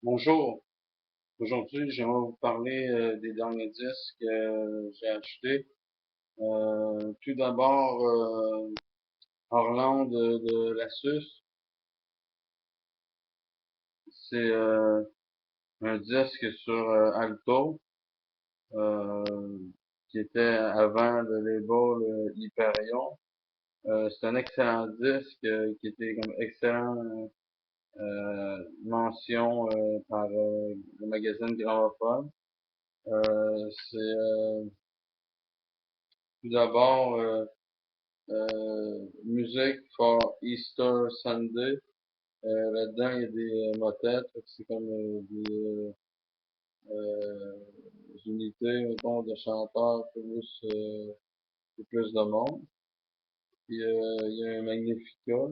Bonjour, aujourd'hui j'aimerais vous parler des derniers disques que j'ai achetés. Tout d'abord, Orland de Lassus, c'est un disque sur Alto euh, qui était avant le label Hyperion. C'est un excellent disque qui était comme excellent mention par le magazine Gramophone. C'est tout d'abord Music for Easter Sunday. Là-dedans, il y a des motettes, fait que c'est comme des unités, mettons, de chanteurs plus de monde. Puis il y a un Magnificat,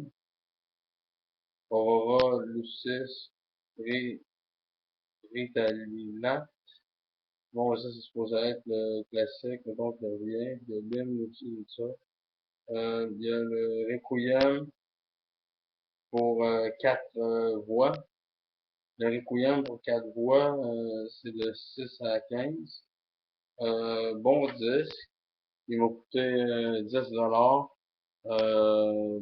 Aurora Lucis, Ri- Ritalina. Bon, ça, c'est supposé être le classique, mettons, qui revient. Il y a l'hymne aussi, tout ça. Il y a le Requiem pour quatre voix. Le Requiem pour quatre voix, c'est de 6 à 15. Bon disque. Il m'a coûté 10 $. Euh,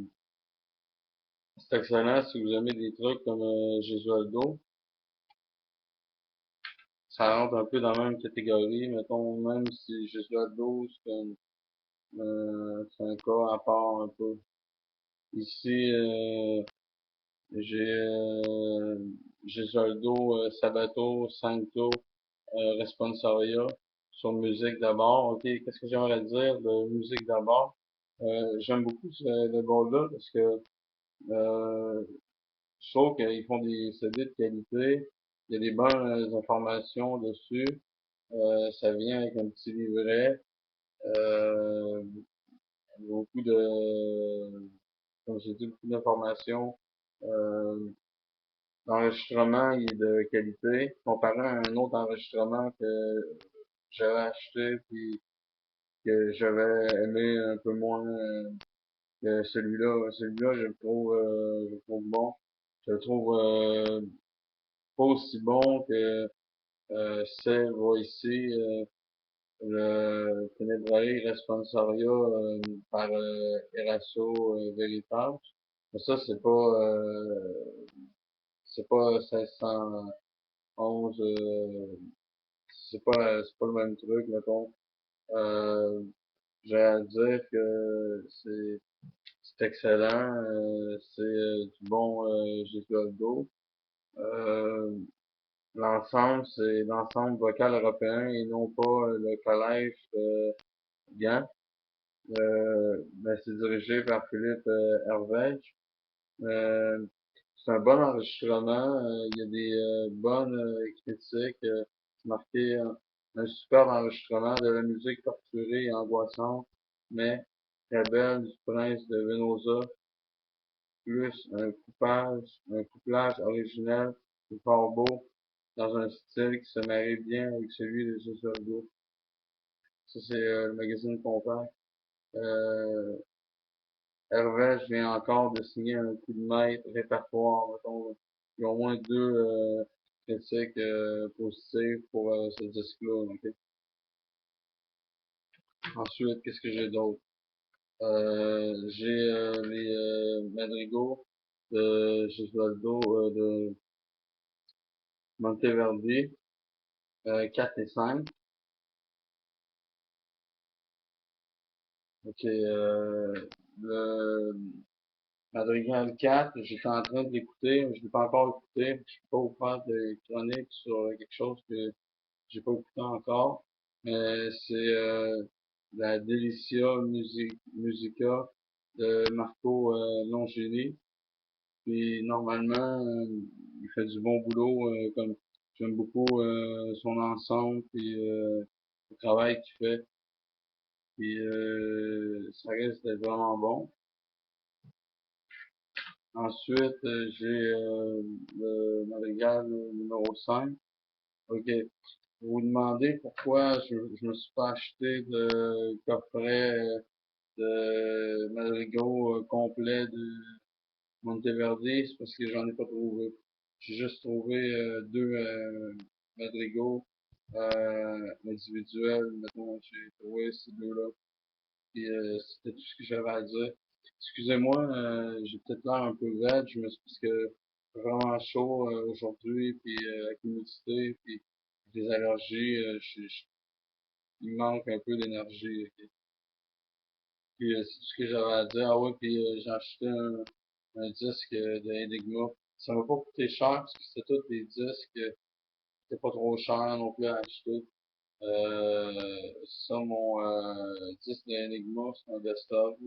c'est excellent si vous aimez des trucs comme Gesualdo. Ça rentre un peu dans la même catégorie. Mettons, même si Gesualdo, c'est un cas à part un peu. Ici, j'ai Gesualdo, Sabato, Sancto, Responsoria sur musique d'abord. Ok, qu'est-ce que j'aimerais dire de musique d'abord? J'aime beaucoup le bol-là parce que je trouve qu'ils font des CD de qualité. Il y a des bonnes informations dessus. Ça vient avec un petit livret. Euh, beaucoup de, comme j'ai dit, beaucoup d'informations. Euh, L'enregistrement il est de qualité. Comparé à un autre enregistrement que j'avais acheté puis que j'avais aimé un peu moins que celui-là. Celui-là, je le trouve bon. Je le trouve pas aussi bon que c'est ici le Tenebrae Responsoria par Eraso Veritas. Mais ça, c'est pas 1611, c'est pas le même truc, mettons. Euh, j'ai à dire que c'est excellent, c'est du bon Gesualdo. Euh, c'est l'ensemble vocal européen et non pas le collège Gand. Ben, c'est dirigé par Philippe Hervège. Euh, c'est un bon enregistrement. Il y a des bonnes critiques. C'est marqué un super enregistrement de la musique torturée et angoissante, mais très belle du prince de Venosa, plus un couplage original et fort beau dans un style qui se marie bien avec celui de Gesualdo. Ça, c'est le magazine Compact. Euh, Hervé vient encore de signer un coup de maître répertoire. Mettons, il y a au moins deux critiques positives pour ce disque-là. Ok. Ensuite, qu'est-ce que j'ai d'autre? J'ai les madrigaux de Gesualdo de Monteverdi, 4 et 5. Ok, le Madrigal 4, j'étais en train de l'écouter, mais je l'ai pas encore écouté. Je peux pas vous faire de chronique sur quelque chose que j'ai pas écouté encore. Mais c'est la Musica de Marco Longini. Puis normalement, il fait du bon boulot. Comme j'aime beaucoup son ensemble puis le travail qu'il fait. Puis ça risque d'être vraiment bon. Ensuite, j'ai le Madrigal numéro 5. Ok. Vous vous demandez pourquoi je me suis pas acheté de coffret de Madrigal complet de Monteverdi, c'est parce que j'en ai pas trouvé. J'ai juste trouvé deux madrigaux individuels. Maintenant, j'ai trouvé ces deux-là. Puis c'était tout ce que j'avais à dire. Excusez-moi, j'ai peut-être l'air un peu raide, je me suis parce que vraiment chaud aujourd'hui, puis avec l'humidité, puis des allergies, il me manque un peu d'énergie. Ok. Puis c'est tout ce que j'avais à dire. Ah ouais, puis j'ai acheté un disque de Enigma. Ça m'a pas coûté cher parce que c'était tous des disques qui étaient pas trop chers non plus à acheter. Ça, mon disque d'Enigma, c'est un desktop.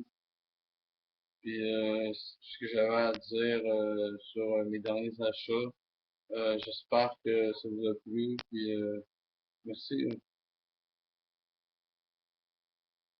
Puis c'est tout ce que j'avais à dire sur mes derniers achats. J'espère que ça vous a plu. Puis merci.